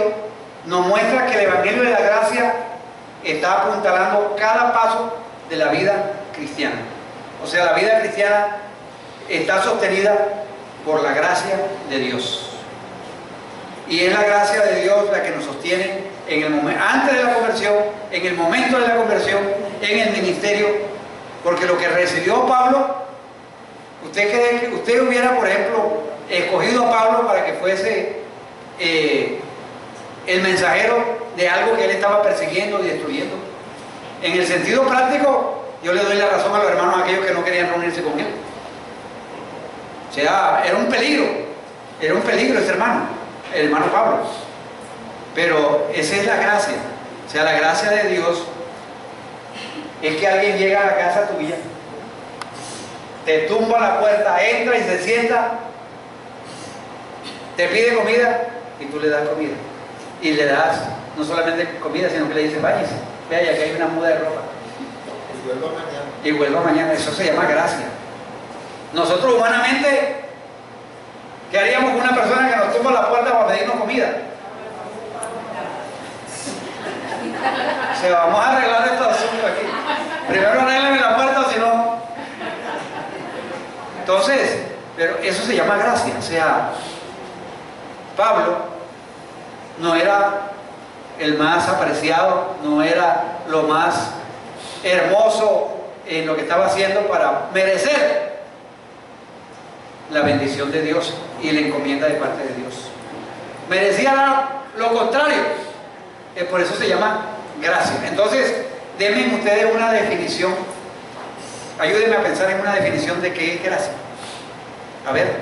nos muestra que el evangelio de la gracia está apuntalando cada paso de la vida cristiana. O sea, la vida cristiana está sostenida por la gracia de Dios. Y es la gracia de Dios la que nos sostiene en el momento, antes de la conversión, en el momento de la conversión, en el ministerio, porque lo que recibió Pablo, ¿usted cree que usted hubiera, por ejemplo, escogido a Pablo para que fuese el mensajero de algo que él estaba persiguiendo y destruyendo? En el sentido práctico, yo le doy la razón a los hermanos aquellos que no querían reunirse con él. O sea, era un peligro ese hermano, el hermano Pablo. Pero esa es la gracia. O sea, la gracia de Dios es que alguien llega a la casa tuya, te tumba la puerta, entra y se sienta, te pide comida y tú le das comida. Y le das no solamente comida, sino que le dices, váyase, vea, ya que hay una muda de ropa. Y vuelva mañana. Eso se llama gracia. Nosotros humanamente, ¿qué haríamos con una persona que nos tumba la puerta para pedirnos comida? O sea, vamos a arreglar estos asuntos aquí. Primero arréglame la puerta, o si no. Entonces, pero eso se llama gracia. O sea, Pablo no era el más apreciado, no era lo más hermoso en lo que estaba haciendo para merecer la bendición de Dios y la encomienda de parte de Dios. Merecía lo contrario. Por eso se llama gracia. Entonces, denme ustedes una definición. Ayúdenme a pensar en una definición de qué es gracia. A ver.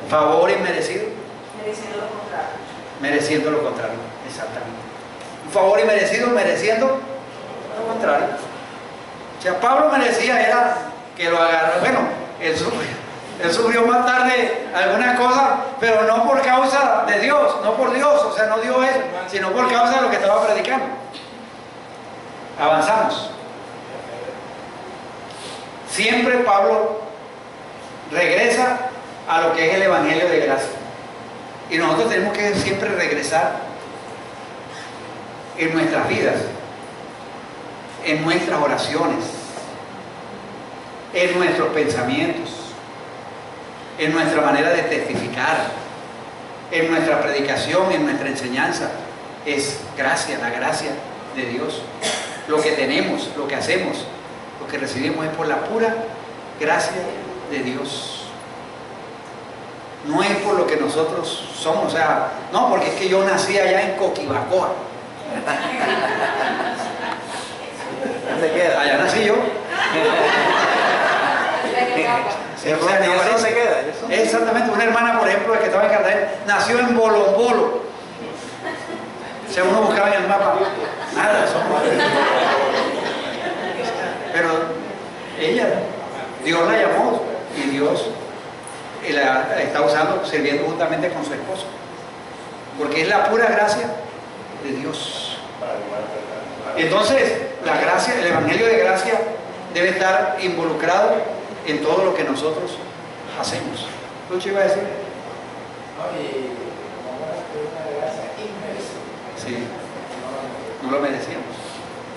Favor inmerecido. Mereciendo lo contrario. Mereciendo lo contrario, exactamente. Un favor inmerecido, mereciendo lo contrario. O sea, Pablo merecía era que lo agarrara. Bueno, él sufrió más tarde algunas cosas, pero no por causa de Dios, no por Dios, o sea, no dio él, sino por causa de lo que estaba predicando. Avanzamos. Siempre Pablo regresa a lo que es el Evangelio de gracia. Y nosotros tenemos que siempre regresar en nuestras vidas, en nuestras oraciones, en nuestros pensamientos, en nuestra manera de testificar, en nuestra predicación, en nuestra enseñanza. Es gracia, la gracia de Dios. Lo que tenemos, lo que hacemos, lo que recibimos es por la pura gracia de Dios. no es por lo que nosotros somos, o sea, no, porque es que yo nací allá en Coquibacoa. ¿Dónde queda? Allá nací yo. ¿Dónde queda? Eso. Exactamente, una hermana, por ejemplo, que estaba en Cartagena, nació en Bolombolo. O sea, uno buscaba en el mapa, nada, pero ella, Dios la llamó y Dios la está usando, sirviendo juntamente con su esposo, porque es la pura gracia de Dios. Entonces, la gracia, el evangelio de gracia debe estar involucrado en todo lo que nosotros hacemos. ¿Lucho iba a decir? Sí, no lo merecíamos,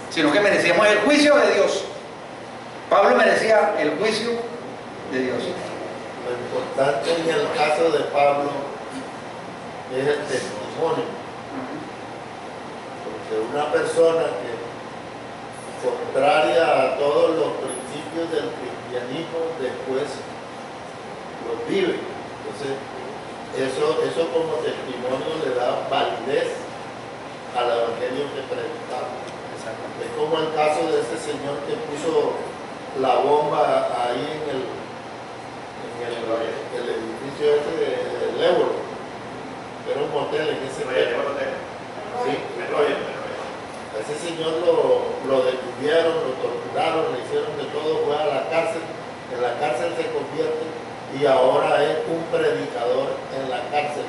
sino que merecíamos el juicio de Dios. Pablo merecía el juicio de Dios. Lo importante en el caso de Pablo es el testimonio. Porque una persona que, contraria a todos los principios del cristianismo, después los vive. Entonces, eso como testimonio le da validez al evangelio que predicamos. Es como el caso de este señor que puso la bomba ahí en el edificio ese del Ébolo. Era un motel en ese tiempo. Sí, a ese señor lo detuvieron, lo torturaron, le hicieron de todo, fue a la cárcel. En la cárcel se convierte y ahora es un predicador en la cárcel.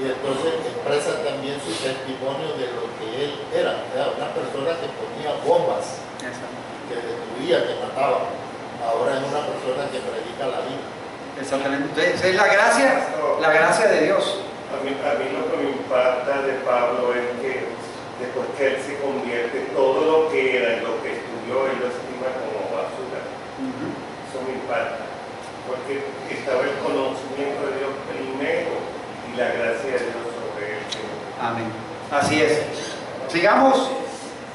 Y entonces expresa también su testimonio de lo que él era. O sea, una persona que ponía bombas, que destruía, que mataba. Ahora es una persona que predica la vida. Exactamente. Entonces, es la gracia de Dios. A mí lo que me impacta de Pablo es que después que él se convierte, todo lo que era y lo que estudió, él lo estima como basura. Eso me impacta. Porque estaba el conocimiento de Dios primero y la gracia de Dios sobre él. Amén. Así es. Sigamos.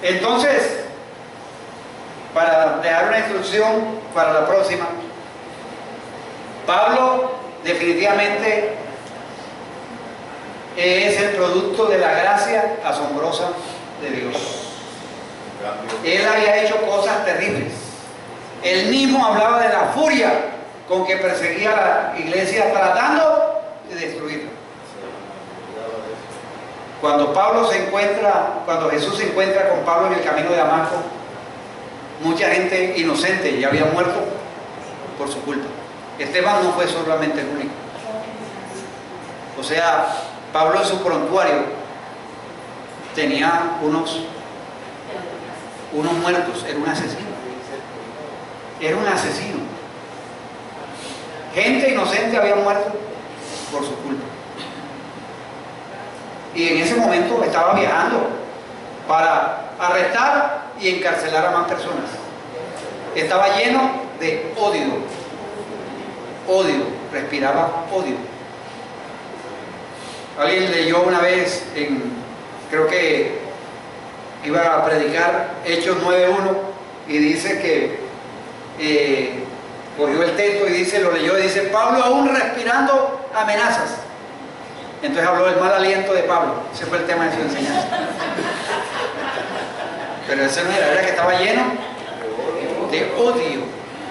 Entonces, para dejar una instrucción para la próxima, Pablo definitivamente es el producto de la gracia asombrosa de Dios. Él había hecho cosas terribles. Él mismo hablaba de la furia con que perseguía a la iglesia, tratando de destruirla. Cuando Jesús se encuentra con Pablo en el camino de Damasco, mucha gente inocente ya había muerto por su culpa. Esteban no fue solamente el único. O sea, Pablo en su prontuario tenía unos muertos, era un asesino. Era un asesino. Gente inocente había muerto por su culpa. Y en ese momento estaba viajando para arrestar y encarcelar a más personas. Estaba lleno de odio. Odio, respiraba odio. Alguien leyó una vez, creo que iba a predicar Hechos 9:1 y dice que cogió el texto y dice, lo leyó y dice, Pablo aún respirando amenazas. Entonces habló del mal aliento de Pablo. Ese fue el tema de su enseñanza. Pero ese no era que estaba lleno de odio.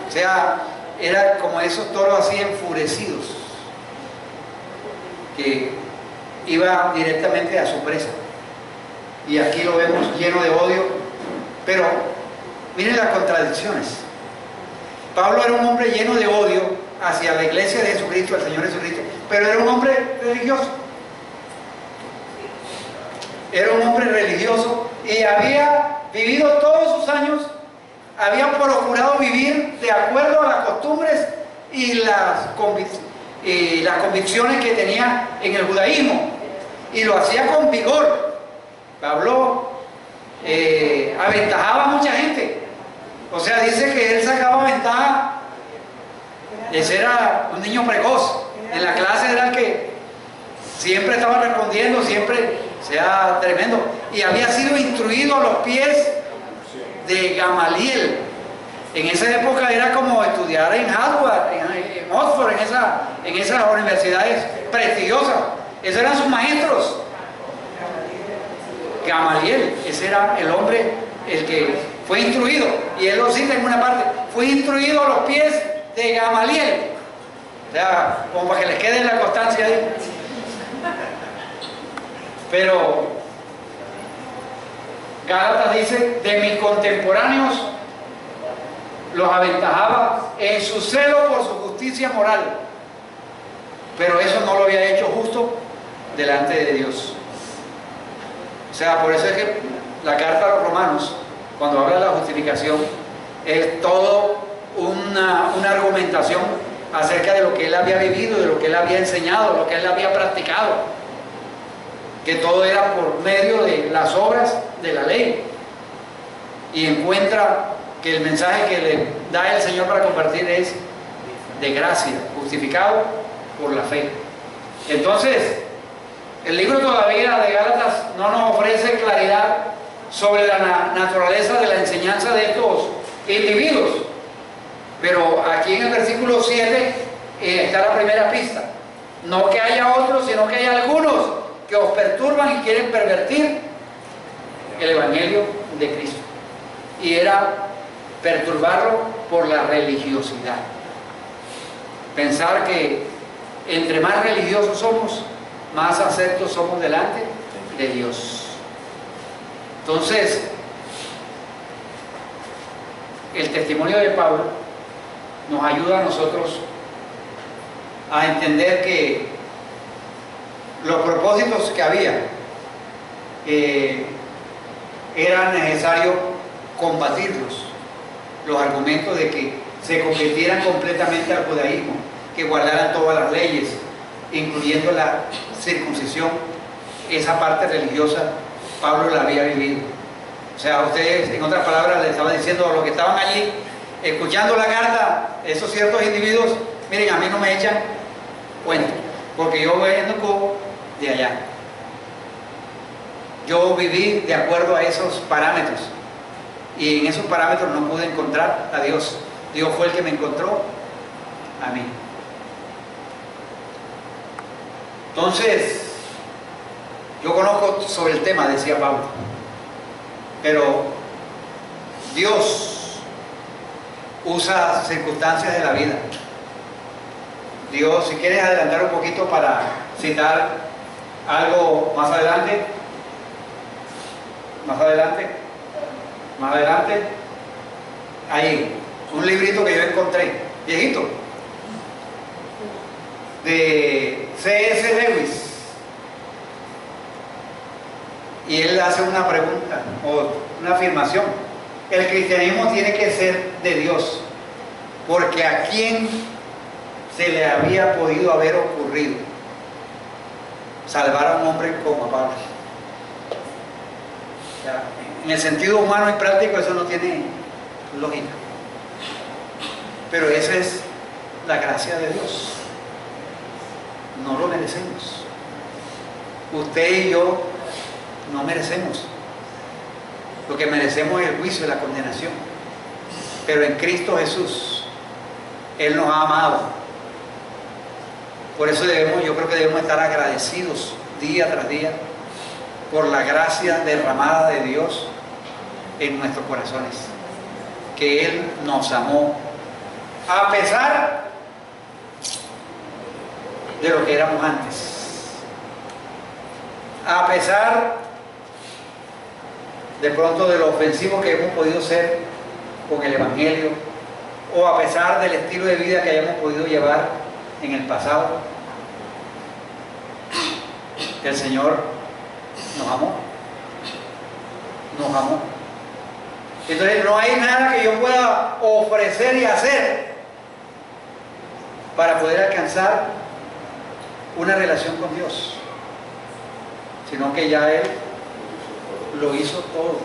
O sea, era como esos toros así enfurecidos, que iba directamente a su presa. Y aquí lo vemos lleno de odio. Pero miren las contradicciones. Pablo era un hombre lleno de odio hacia la iglesia de Jesucristo, al Señor Jesucristo, pero era un hombre religioso. Era un hombre religioso y había vivido todos sus años, había procurado vivir de acuerdo a las costumbres y las convicciones que tenía en el judaísmo, y lo hacía con vigor. Pablo aventajaba a mucha gente. O sea, dice que él sacaba ventaja. Ese era un niño precoz. En la clase era el que siempre estaba respondiendo, siempre, o sea, tremendo. Y había sido instruido a los pies de Gamaliel. En esa época era como estudiar en Harvard, en Oxford, en esas universidades prestigiosas. Esos eran sus maestros. Gamaliel, ese era el hombre el que fue instruido, y él lo cita en una parte, fue instruido a los pies de Gamaliel. O sea, como para que les quede la constancia ahí. Pero Gálatas dice, de mis contemporáneos los aventajaba en su celo por su justicia moral, pero eso no lo había hecho justo delante de Dios. O sea, por eso es que la carta a los romanos, cuando habla de la justificación, es todo una argumentación acerca de lo que él había vivido, de lo que él había enseñado, de lo que él había practicado, que todo era por medio de las obras de la ley, y encuentra que el mensaje que le da el Señor para compartir es de gracia, justificado por la fe. Entonces, el libro todavía de Gálatas no nos ofrece claridad sobre la naturaleza de la enseñanza de estos individuos, pero aquí en el versículo 7 está la primera pista. No que haya otros, sino que hay algunos que os perturban y quieren pervertir el evangelio de Cristo. Y era perturbarlo por la religiosidad. Pensar que entre más religiosos somos, más aceptos somos delante de Dios. Entonces, el testimonio de Pablo nos ayuda a nosotros a entender que los propósitos que había era necesario combatirlos. Los argumentos de que se convirtieran completamente al judaísmo, que guardaran todas las leyes, incluyendo la circuncisión, esa parte religiosa, Pablo la había vivido. O sea, ustedes, en otras palabras, le estaban diciendo a los que estaban allí, escuchando la carta, esos ciertos individuos, miren, a mí no me echan cuenta, porque yo vengo de allá. Yo viví de acuerdo a esos parámetros, y en esos parámetros no pude encontrar a Dios. Dios fue el que me encontró a mí. Entonces, yo conozco sobre el tema, decía Pablo, pero Dios usa circunstancias de la vida. Dios, si quieres adelantar un poquito para citar algo más adelante, ahí, un librito que yo encontré, viejito, de C.S. Lewis, y él hace una pregunta o una afirmación: el cristianismo tiene que ser de Dios, porque ¿a quién se le había podido haber ocurrido salvar a un hombre como a Pablo? O sea, en el sentido humano y práctico eso no tiene lógica, pero esa es la gracia de Dios. No lo merecemos. Usted y yo no merecemos. Lo que merecemos es el juicio y la condenación. Pero en Cristo Jesús, Él nos ha amado. Por eso yo creo que debemos estar agradecidos día tras día por la gracia derramada de Dios en nuestros corazones. Que Él nos amó a pesar de lo que éramos antes, a pesar de pronto de lo ofensivo que hemos podido ser con el Evangelio, o a pesar del estilo de vida que hayamos podido llevar en el pasado. El Señor nos amó. Entonces no hay nada que yo pueda ofrecer y hacer para poder alcanzar una relación con Dios, sino que ya Él lo hizo todo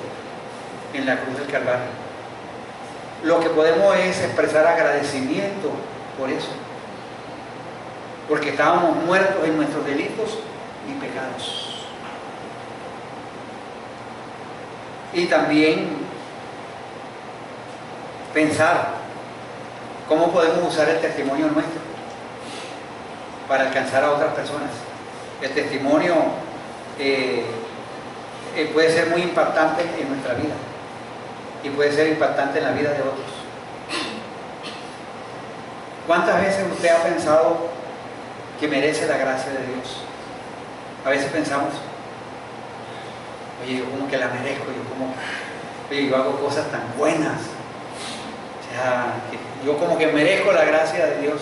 en la cruz del Calvario. Lo que podemos es expresar agradecimiento por eso, porque estábamos muertos en nuestros delitos y pecados. Y también pensar cómo podemos usar el testimonio nuestro para alcanzar a otras personas. El testimonio puede ser muy impactante en nuestra vida y puede ser impactante en la vida de otros. ¿Cuántas veces usted ha pensado que merece la gracia de Dios? A veces pensamos, oye, yo como que la merezco, yo hago cosas tan buenas, o sea, yo como que merezco la gracia de Dios.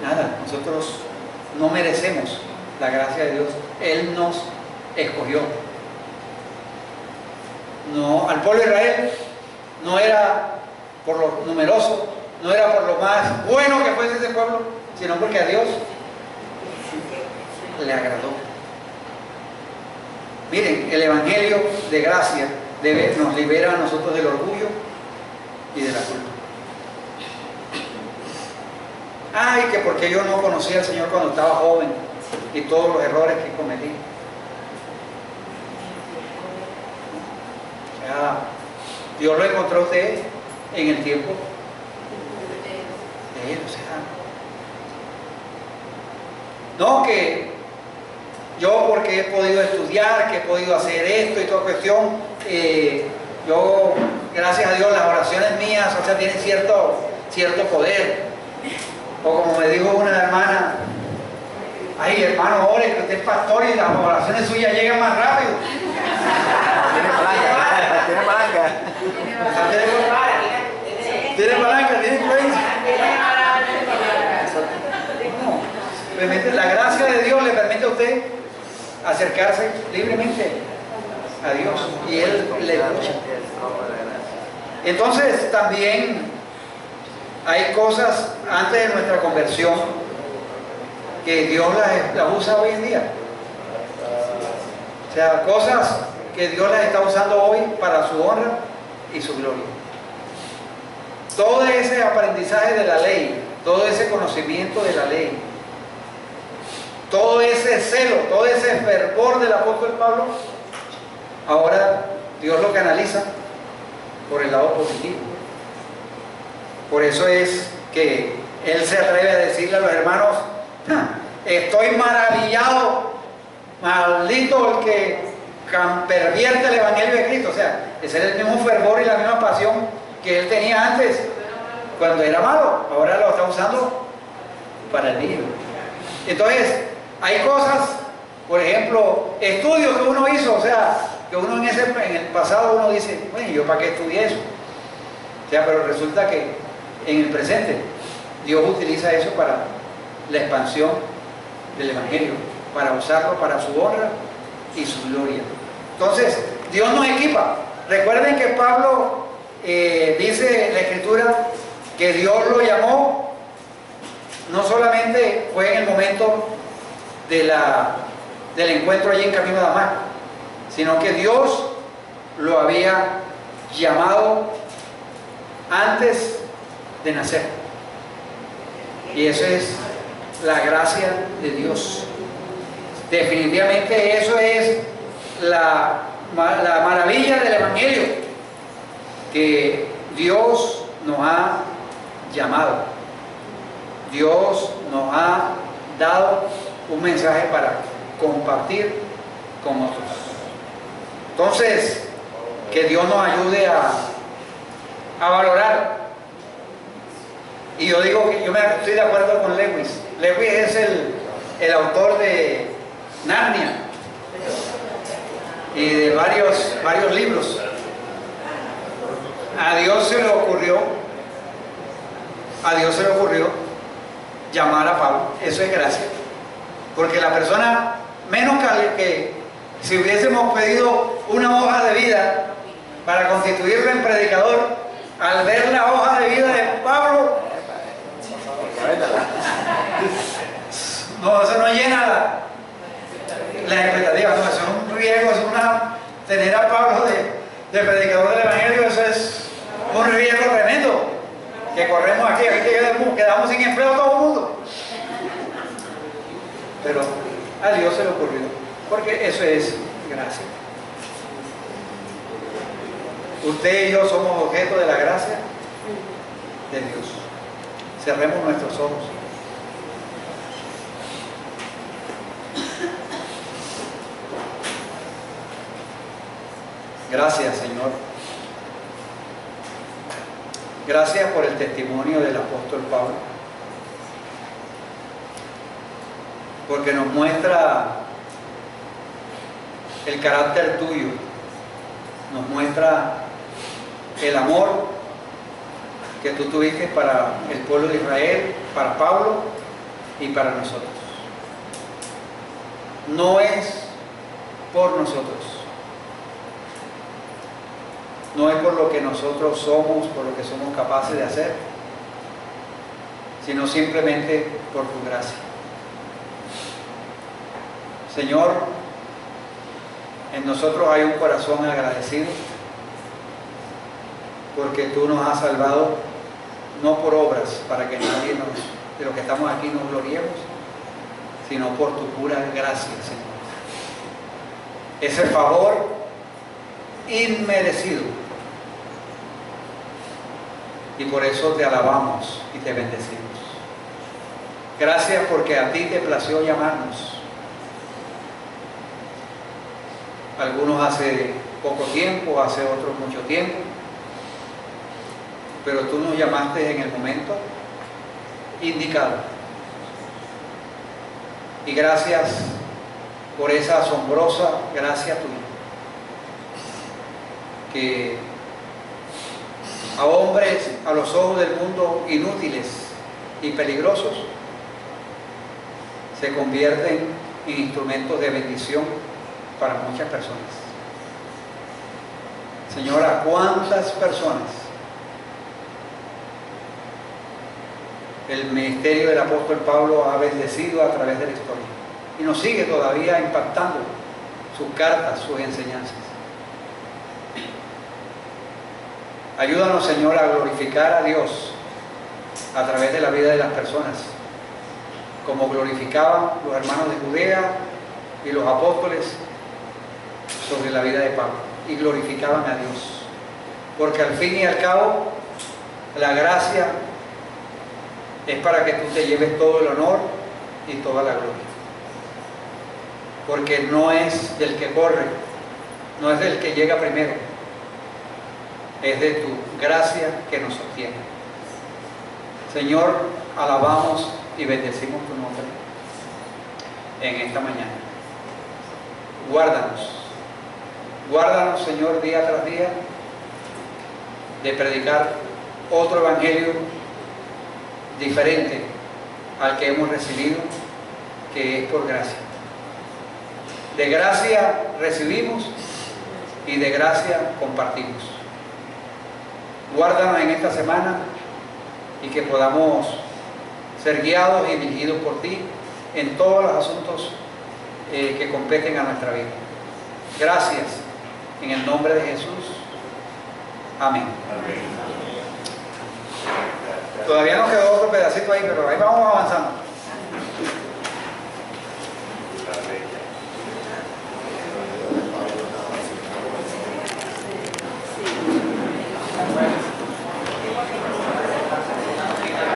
Nada, nosotros no merecemos la gracia de Dios. Él nos escogió. No, al pueblo de Israel no era por lo numeroso, no era por lo más bueno que fuese ese pueblo, sino porque a Dios le agradó. Miren, el Evangelio de gracia nos libera a nosotros del orgullo y de la culpa. Ay, que porque yo no conocía al Señor cuando estaba joven y todos los errores que cometí. O sea, Dios lo encontró a usted en el tiempo de Él, o sea. No que yo porque he podido estudiar, que he podido hacer esto y toda cuestión, yo, gracias a Dios, las oraciones mías, o sea, tienen cierto poder. O como me dijo una hermana, ay hermano, ore que usted es pastor y las oraciones suyas llegan más rápido. Tiene palanca, tiene palanca. Tiene palanca, tiene influencia. No, la gracia de Dios le permite a usted acercarse libremente a Dios y Él le escucha. Entonces también hay cosas antes de nuestra conversión que Dios las usa hoy en día. O sea, cosas que Dios las está usando hoy para su honra y su gloria. Todo ese aprendizaje de la ley, todo ese conocimiento de la ley, todo ese celo, todo ese fervor del apóstol Pablo, ahora Dios lo canaliza por el lado positivo. Por eso es que él se atreve a decirle a los hermanos, estoy maravillado, maldito el que pervierte el Evangelio de Cristo. O sea, ese era el mismo fervor y la misma pasión que él tenía antes, cuando era malo. Ahora lo está usando para el bien. Entonces, hay cosas, por ejemplo, estudios que uno hizo, o sea, que uno en el pasado uno dice, bueno, ¿yo para qué estudié eso? O sea, pero resulta que en el presente Dios utiliza eso para la expansión del Evangelio, para usarlo para su honra y su gloria. Entonces, Dios nos equipa. Recuerden que Pablo dice la Escritura que Dios lo llamó, no solamente fue en el momento del encuentro allí en camino a Damasco, sino que Dios lo había llamado antes de nacer. Y eso es la gracia de Dios. Definitivamente eso es la maravilla del Evangelio, que Dios nos ha llamado. Dios nos ha dado un mensaje para compartir con otros. Entonces, que Dios nos ayude a valorar. Y yo digo que yo estoy de acuerdo con Lewis. Lewis es el autor de Narnia y de varios libros. A Dios se le ocurrió llamar a Pablo. Eso es gracia. Porque la persona menos que si hubiésemos pedido una hoja de vida para constituirlo en predicador, al ver la hoja de vida de Pablo, no, eso no llena la expectativa, no, eso es un riesgo, tener a Pablo de predicador del Evangelio, eso es un riesgo tremendo que corremos aquí quedamos sin empleo todo el mundo. Pero a Dios se le ocurrió, porque eso es gracia. Usted y yo somos objeto de la gracia de Dios. Cerremos nuestros ojos. Gracias, Señor. Gracias por el testimonio del apóstol Pablo, porque nos muestra el carácter tuyo, nos muestra el amor que tú tuviste para el pueblo de Israel, para Pablo y para nosotros. No es por nosotros, no es por lo que nosotros somos, por lo que somos capaces de hacer, sino simplemente por tu gracia. Señor, en nosotros hay un corazón agradecido, porque tú nos has salvado no por obras para que nadie de los que estamos aquí nos gloriemos, sino por tu pura gracia, Señor. Ese favor inmerecido. Y por eso te alabamos y te bendecimos. Gracias porque a ti te plació llamarnos. Algunos hace poco tiempo, hace otros mucho tiempo, pero tú nos llamaste en el momento indicado. Y gracias por esa asombrosa gracia tuya, que a hombres, a los ojos del mundo, inútiles y peligrosos, se convierten en instrumentos de bendición para muchas personas. Señora, ¿cuántas personas el ministerio del apóstol Pablo ha bendecido a través de la historia? Y nos sigue todavía impactando sus cartas, sus enseñanzas. Ayúdanos, Señor, a glorificar a Dios a través de la vida de las personas, como glorificaban los hermanos de Judea y los apóstoles sobre la vida de Pablo, y glorificaban a Dios, porque al fin y al cabo la gracia es para que tú te lleves todo el honor y toda la gloria, porque no es del que corre, no es del que llega primero, es de tu gracia que nos sostiene. Señor, alabamos y bendecimos tu nombre en esta mañana. Guárdanos, Señor, día tras día, de predicar otro evangelio diferente al que hemos recibido, que es por gracia. De gracia recibimos y de gracia compartimos. Guárdanos en esta semana y que podamos ser guiados y dirigidos por ti en todos los asuntos que competen a nuestra vida. Gracias, en el nombre de Jesús. Amén. Amén. Todavía nos quedó otro pedacito ahí, pero ahí vamos avanzando.